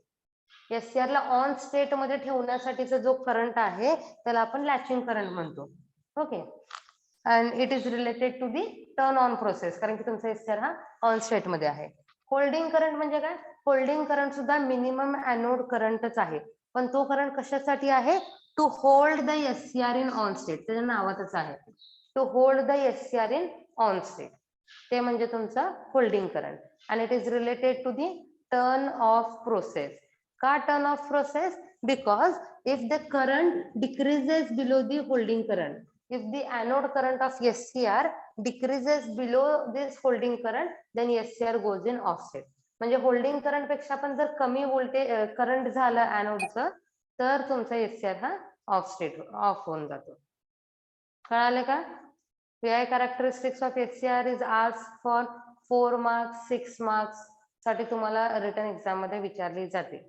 SCR ला ऑन स्टेट मध्ये ठेवण्यासाठीचा जो करंट आहे त्याला आपण लॅचिंग करंट म्हणतो. Okay. And it is related to the turn on process, कारण की तुमचा एससीआर हा ऑन स्टेट मध्ये आहे. होल्डिंग करंट म्हणजे काय, होल्डिंग करंट सुद्धा मिनिमम एनोड करंटच आहे, पण तो करंट कशासाठी आहे, to hold the SCR in on state. त्याच्या नावातच आहे to hold the SCR in on state. ते म्हणजे तुमचं holding current. And it is related to the turn off process. का turn off process, because if the current decreases below the holding current, if the anode current of SCR decreases below this holding current, then SCR goes in off state. म्हणजे holding current पेक्षा पण जर कमी voltage current झालं एनोडचं तर तुमचा SCR हा of state of होऊन जातो. कळाले का. VI characteristics of SCR is asked for 4 marks 6 marks साठी तुम्हाला रिटन एक्झाम मध्ये विचारली जाते.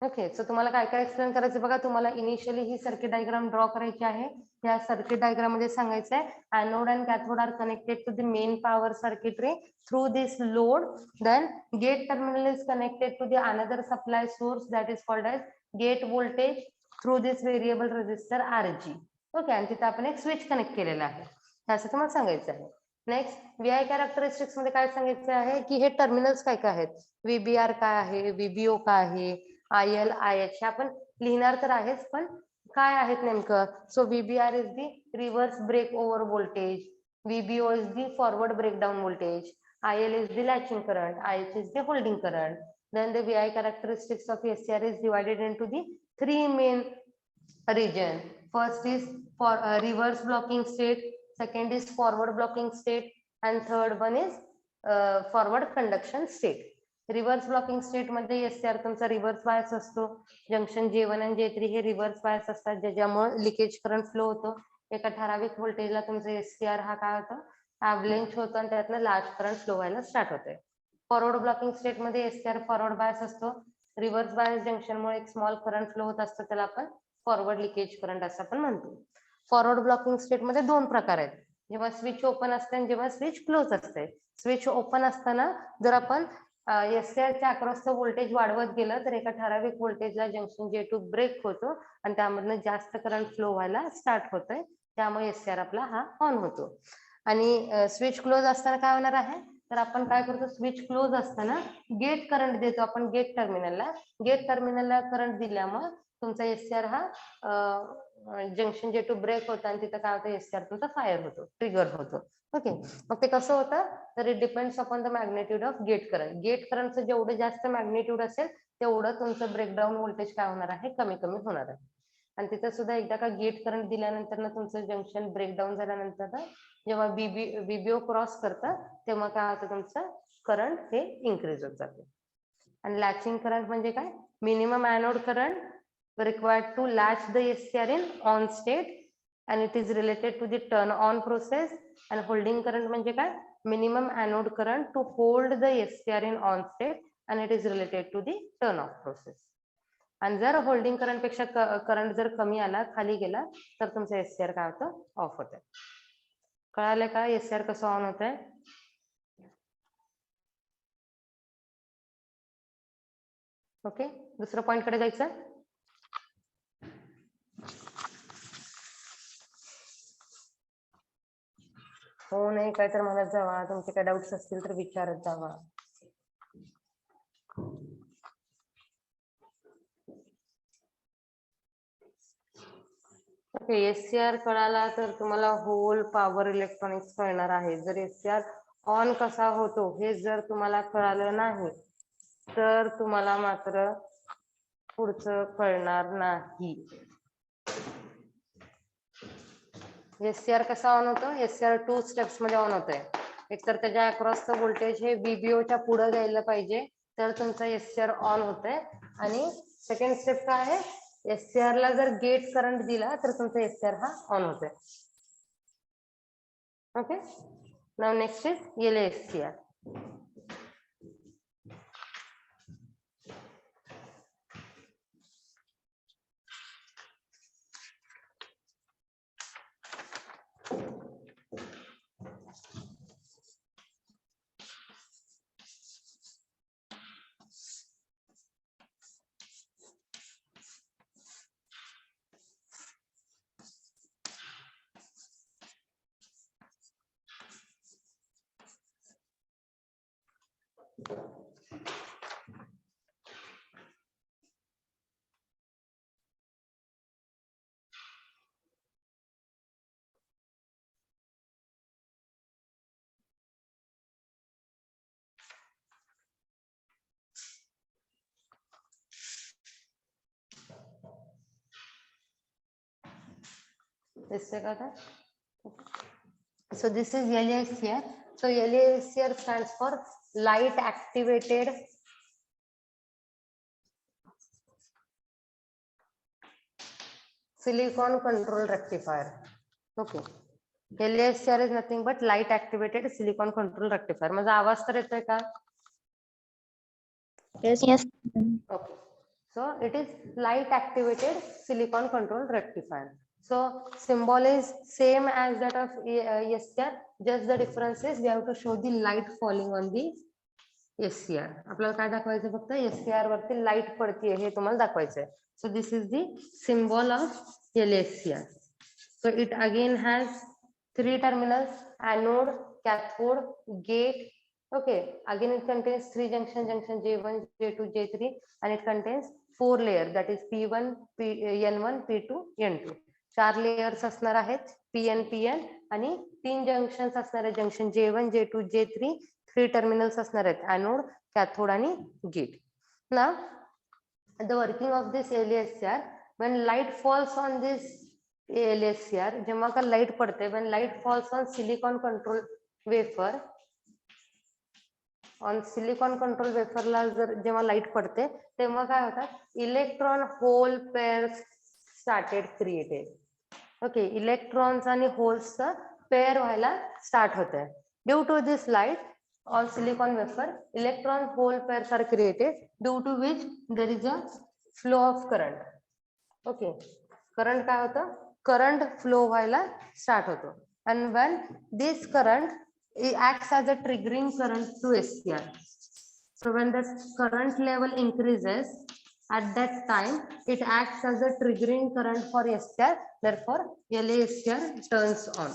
ओके, सो तुम्हाला काय काय एक्सप्लेन करायचं बघा. तुम्हाला इनिशियली ही सर्किट डायग्राम ड्रॉ करायची आहे. या सर्किट डायग्राम मध्ये सांगायचं आहे anode and cathode are connected to the main power circuitry through this load. Then gate terminal is connected to the another supply source that is called as gate voltage through this variable resistor RG. Okay, आणि तिथे आपण एक switch connect केलेला आहे. असं तुम्हाला सांगायचं आहे. नेक्स्ट VI कॅरेक्टरिस्टिक्स मध्ये काय सांगायचं आहे की हे टर्मिनल्स काय काय आहेत. VBR काय आहे, VBO काय आहे, IL IH हे आपण लिहिणार तर आहेच, पण काय आहेत नेमकं. So VBR is the reverse break over voltage, VBO is the forward breakdown voltage, IL is the latching current, IH is the holding current. Then the VI characteristics of SCR is divided into the three main region. First is for reverse blocking state, second is forward blocking state, and third one is forward conduction state. Reverse blocking state मध्ये SCR तुमचा reverse bias असतो. Junction J1 आणि J3 हे reverse bias असतात, ज्याच्यामुळे leakage current flow होतो. एका ठराविक व्होल्टेजला तुमचा SCR हा काय होतो, ॲव्हलेंच होतो आणि त्यातनं लार्ज करंट फ्लो व्हायला स्टार्ट होते. फॉरवर्ड ब्लॉकिंग स्टेट मध्ये SCR फॉरवर्ड बायस असतो. रिव्हर्स बायस जंक्शनमुळे एक स्मॉल करंट फ्लो होत असतो, त्याला आपण फॉरवर्ड लिकेज करंट असं आपण म्हणतो. फॉरवर्ड ब्लॉकिंग स्टेट मध्ये दोन प्रकार आहेत, जेव्हा स्विच ओपन असते आणि जेव्हा स्विच क्लोज असते. स्विच ओपन असताना जर आपण SCR च्या अक्रॉसचं व्होल्टेज वाढवत गेलं तर एका ठराविक व्होल्टेजला जंक्शन J2 ब्रेक होतो आणि त्यामधनं जास्त करंट फ्लो व्हायला स्टार्ट होतोय, त्यामुळे SCR आपला हा ऑन होतो. आणि स्विच क्लोज असताना काय होणार आहे, तर आपण काय करतो, स्विच क्लोज असताना गेट करंट देतो आपण गेट टर्मिनलला करंट दिल्यामुळे तुमचा SCR हा जंक्शन J2 ब्रेक होतं आणि तिथं काय होतं, SCR तुमचा फायर होतो, ट्रिगर होतो. ओके, मग ते कसं होतं, तर it depends upon the magnitude of gate current. Gate करंटचं जेवढं जास्त मॅग्नेट्यूड असेल तेवढं तुमचं ब्रेकडाऊन व्होल्टेज काय होणार आहे, कमी कमी होणार आहे. आणि तिथं सुद्धा एकदा का गेट करंट दिल्यानंतर ना तुमचं जंक्शन ब्रेकडाऊन झाल्यानंतर जेव्हा VBO क्रॉस करतं तेव्हा काय होतं, तुमचं करंट हे इन्क्रीज होत जाते. आणि लॅचिंग करंट म्हणजे काय, minimum anode current required to latch the SCR in on state and it is related to the turn on process. and holding current म्हणजे काय, minimum anode current to hold the SCR in on state and it is related to the turn off process. आणि जर holding current पेक्षा current जर कमी आला, खाली गेला, तर तुमचं SCR काय होतं, ऑफ होतं. कळालं का SCR कसं ऑन होत आहे. ओके, दुसरं पॉइंट कडे जायचं. हो नाही काय तर म्हणत जावा, तुमचे काय डाऊट्स असतील तर विचारत जावा. ओके, SCR कळाला तर तुम्हाला होल पॉवर इलेक्ट्रॉनिक्स कळणार आहे. जर SCR ऑन कसा होतो हे जर तुम्हाला कळालं नाही तर तुम्हाला मात्र पुढचं कळणार नाही. SCR कसा ऑन होतो, SCR 2 स्टेप्स मध्ये ऑन होतोय. एक तर त्याच्या अक्रॉसचं व्होल्टेज हे VBOच्या पुढे जायला पाहिजे तर तुमचा SCR ऑन होतोय. आणि सेकंड स्टेप काय आहे, SCR ला जर गेट करंट दिला तर तुमचा SCR हा ऑन होतोय. Okay, now next is LASCR. So this is LASCR. So LASCR stands for light activated silicon control rectifier. Okay, LASCR is nothing but light activated silicon control rectifier. माझा आवाज तर येतोय का? Yes. Okay. So it is light activated silicon control rectifier. So symbol is same as that of SCR, just the difference is we have to show the light falling on the SCR. आपल्याला काय दाखवायचं फक्त SCR वरती light पडते हे तुम्हाला दाखवायचं. So this is the symbol of LSCR. So it again has 3 terminals: anode, cathode, gate. Okay, again it contains 3 junctions, junction J1, J2, J3, and it contains 4 layers, that is P1, N1, P2, N2. 4 layers असणार आहेत, PN, PN, आणि 3 junctions असणार आहेत, junction J1, J2, J3, 3 terminals असणार आहेत, anode, cathode, आणि gate. Now, the working of this LSCR, when light falls on this LSCR, जेव्हा का लाईट पडते, when light falls on silicon control wafer, on silicon control wafer ला जर जेव्हा light पडते तेव्हा काय होतात, electron hole pairs started created. Okay, electrons आणि होल्स पेअर व्हायला स्टार्ट होते. Due to this light on silicon wafer, electron hole pairs are created, due to which there is a flow of current. Okay, current काय होतं, current flow व्हायला start होतो. And when this current it acts as a triggering current to SCR. So when the current level increases, at that time it acts as a triggering current for SCR. Therefore, LSCR turns on.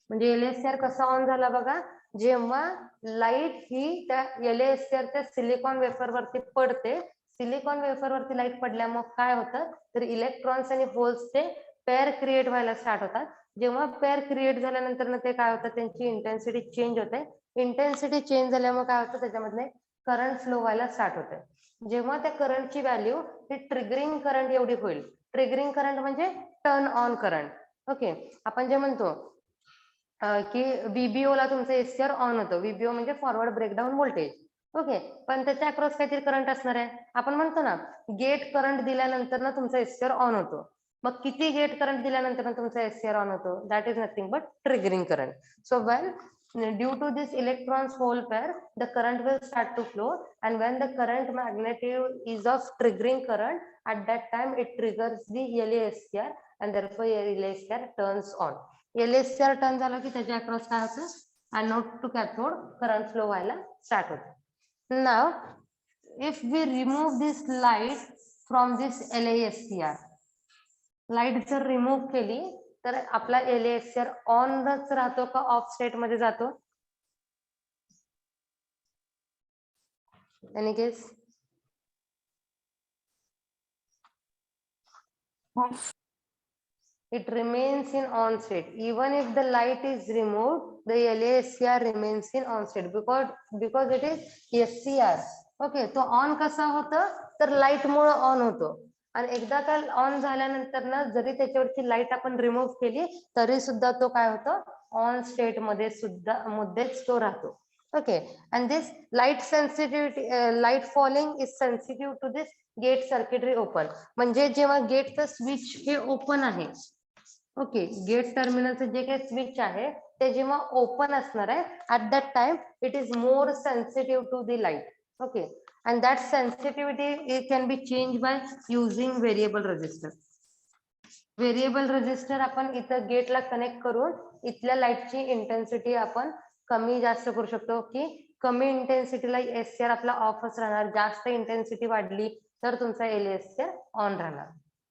म्हणजे LSCR कसा on झाला बघा, जेव्हा light ही त्या LSCR च्या silicon wafer वरती पडते. Silicon wafer वरती लाईट पडल्यामुळे काय होतं, तर इलेक्ट्रॉन्स आणि होल्सचे पेअर क्रिएट व्हायला स्टार्ट होतात. जेव्हा पेअर क्रिएट झाल्यानंतर ते काय होतं, त्यांची इंटेन्सिटी चेंज होते. इंटेन्सिटी चेंज झाल्यामुळे काय होतं, त्याच्यामध्ये करंट फ्लो व्हायला स्टार्ट होते. जेव्हा त्या करंटची व्हॅल्यू ही ट्रिगरिंग करंट एवढी होईल, ट्रिगरिंग करंट म्हणजे टर्न ऑन करंट. ओके, आपण जे म्हणतो की VBO ला तुमचं SCR ऑन होतं. VBO म्हणजे फॉरवर्ड ब्रेकडाऊन व्होल्टेज. ओके, पण त्याच्या अक्रॉस काहीतरी करंट असणार आहे. आपण म्हणतो ना, गेट करंट दिल्यानंतर ना तुमचा SCR ऑन होतो. मग किती गेट करंट दिल्यानंतर ना तुमचा SCR ऑन होतो, that is nothing but triggering current. So when due to this electrons hole pair, the current will start to flow, and when the current magnitude is of triggering current, at that time it triggers the LSCR, and therefore LSCR turns on. LSCR turn झाला की त्याच्या across काय होतं, anode to cathode current flow व्हायला start होतं. Now if we remove this light from this LSCR, light जर remove केली तर आपला LSCR ऑनच राहतो का ऑफ स्टेट मध्ये जातो? Any guess? It remains in on state. Even if the light is removed, the LSCR remains in on state because it is SCR. Okay, तो on कसा होतं, तर लाईट मुळे ऑन होतो. आणि एकदा का ऑन झाल्यानंतर ना जरी त्याच्यावरची लाईट आपण रिमूव्ह केली तरी सुद्धा तो काय होतो, ऑन स्टेट मध्ये सुद्धा मुद्देच तो राहतो. Okay, and this light sensitivity, light falling is sensitive to this gate circuitry open. म्हणजे जेव्हा गेटचं स्विच हे ओपन आहे, ओके, गेट टर्मिनलचं जे काही स्विच आहे ते जेव्हा ओपन असणार आहे, at that time it is more sensitive to the light. Okay, and that sensitivity it can be changed by using variable resistor. Variable resistor आपण इथं गेटला कनेक्ट करून इथल्या लाईटची इंटेन्सिटी आपण कमी जास्त करू शकतो. की कमी इंटेन्सिटीला SCR आपला ऑफच राहणार, जास्त इंटेन्सिटी वाढली तर तुमचा LSCR ऑन राहणार.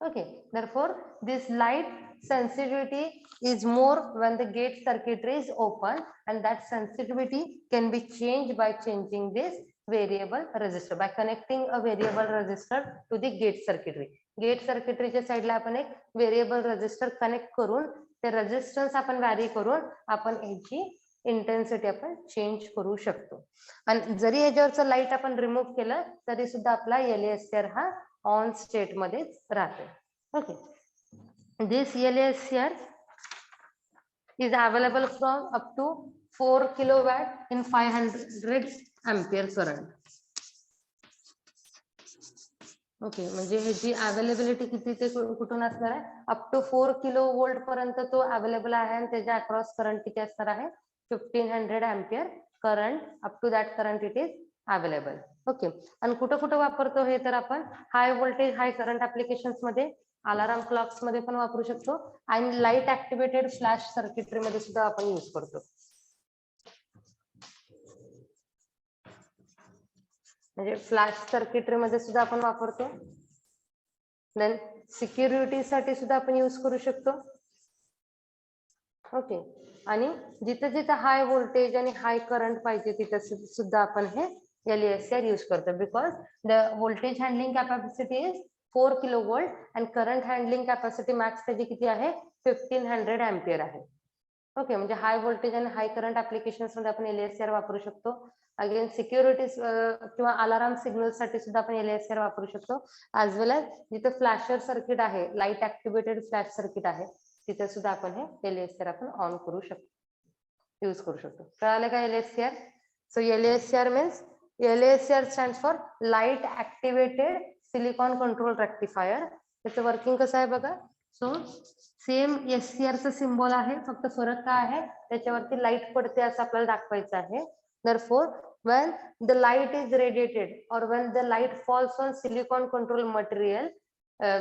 Okay, therefore this light sensitivity is more when the gate circuitry is open, and that sensitivity can be changed by changing this variable resistor, by connecting a variable resistor to the gate circuitry. Gate सर्किटरीच्या साईडला आपण एक variable resistor connect करून ते resistance आपण vary करून आपण याची इंटेन्सिटी आपण चेंज करू शकतो. आणि जरी याच्यावरचं लाईट आपण रिमूव्ह केलं तरी सुद्धा आपला LSCR हा ऑन स्टेट मध्येच राहतो. Okay, this LSCR is available from up to 4 kilowatt in 500 ampere current. Okay, म्हणजे ह्याची अवेलेबिलिटी किती ते कुठून असणार आहे, अप टू 4 किलो वोल्ट पर्यंत तो अवेलेबल आहे. आणि त्याच्या अक्रॉस करंट किती असणार आहे, 1500 ampere current. Up to that current it is available. Okay. आणि कुठं कुठं वापरतो हे तर आपण high voltage high current applications मध्ये, अलाराम क्लॉक्स मध्ये पण वापरू शकतो आणि लाईट ऍक्टिव्हेटेड फ्लॅश सर्किटरी मध्ये सुद्धा आपण यूज करतो. म्हणजे फ्लॅश सर्किटरी मध्ये सुद्धा आपण वापरतो. देन सिक्युरिटी साठी सुद्धा आपण यूज करू शकतो. ओके. आणि जिथे जिथे हाय व्होल्टेज आणि हाय करंट पाहिजे तिथे सुद्धा आपण हे LASR यूज करतो, because the voltage handling capacity is 4 kilovolt and current handling capacity max त्याची किती आहे 1500 अँपियर आहे. ओके. म्हणजे हाय व्होल्टेज आणि हाय करंट ऍप्लिकेशन्स मध्ये आपण LASR वापरू शकतो. अगेन सिक्युरिटी किंवा अलाराम सिग्नल साठी सुद्धा आपण LASR वापरू शकतो. ऍज वेल एज जिथे फ्लॅशर सर्किट आहे, लाईट ऍक्टिव्हेटेड फ्लॅश सर्किट आहे, तिथे सुद्धा आपण हे LASR आपण ऑन करू शकतो, यूज करू शकतो. कळालं का LASR? So LASR means LASR stand for light activated silicon control rectifier. त्याचं वर्किंग कसं आहे बघा. सो सेम SCR चं सिम्बॉल आहे, फक्त फरक काय आहे त्याच्यावरती लाईट पडते असं आपल्याला दाखवायचं आहे. Therefore, when the light is radiated or when the light falls on silicon control material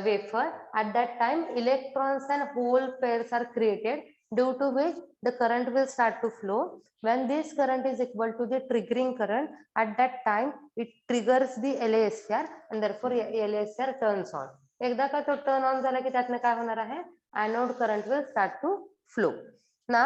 wafer, at that time electrons and hole pairs are created, due to which the current will start to flow. When this current is equal to the triggering current, at that time it triggers the LASR and therefore LASR turns on. एकदा का तो turn on झाला की त्यातनं काय होणार आहे, anode current will start to flow. ना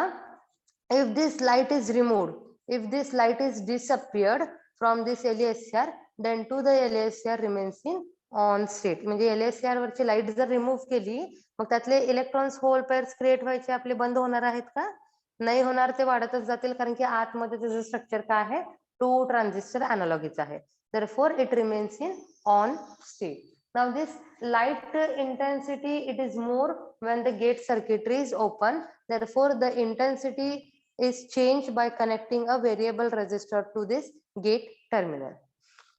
if this light is removed, if this light is disappeared from this LASR, then to the LASR remains in on state. म्हणजे LASR वरची लाईट जर रिमूव्ह केली मग त्यातले इलेक्ट्रॉन्स होल पेअर्स क्रिएट व्हायचे आपले बंद होणार आहेत का? नाही होणार, ते वाढतच जातील, कारण की आतमध्ये त्याचं स्ट्रक्चर काय आहे, 2 ट्रान्झिस्टर अनालॉगीच आहे. therefore it remains in on state. Now this light intensity, it is more when the gate circuitry is open. Therefore the intensity is changed by connecting a variable resistor to this gate terminal.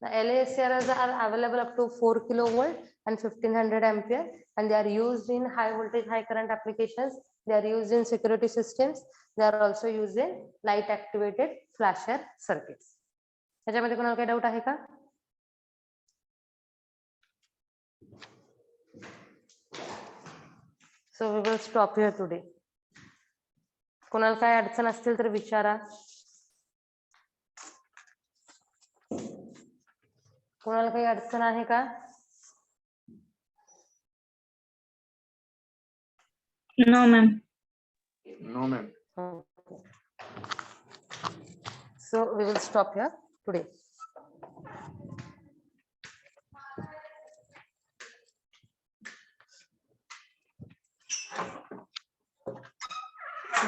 The LASRs are available up to 4 kilovolt and 1500 ampere, and they are used in high voltage high current applications. They are used in security systems. They are also used in light activated flasher circuits. त्याच्यामध्ये कोणाला काही doubt आहे का? So we will stop here today. कोणाला काय अडचण असतील तर विचारा. कोणाला काही अडचण आहे का? No, ma'am. No, ma'am. Okay. So we will stop here today.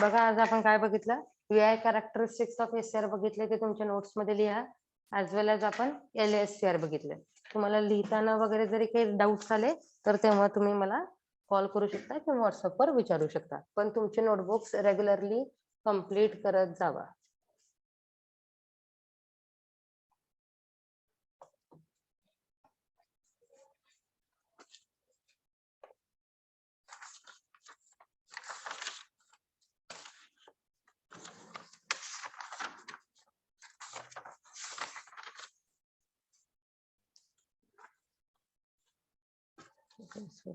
बघा आज आपण काय बघितलं, VI कॅरेक्टरिस्टिक्स ऑफ SCR बघितले, ते तुमच्या नोट्स मध्ये लिहा. ऍज वेल एज आपण LASR बघितले. तुम्हाला लिहिताना वगैरे जरी काही डाऊट्स आले तर तेव्हा तुम्ही मला कॉल करू शकता किंवा व्हॉट्सअपवर विचारू शकता. पण तुमचे नोटबुक्स रेग्युलरली कंप्लीट करत जावा. Okay, so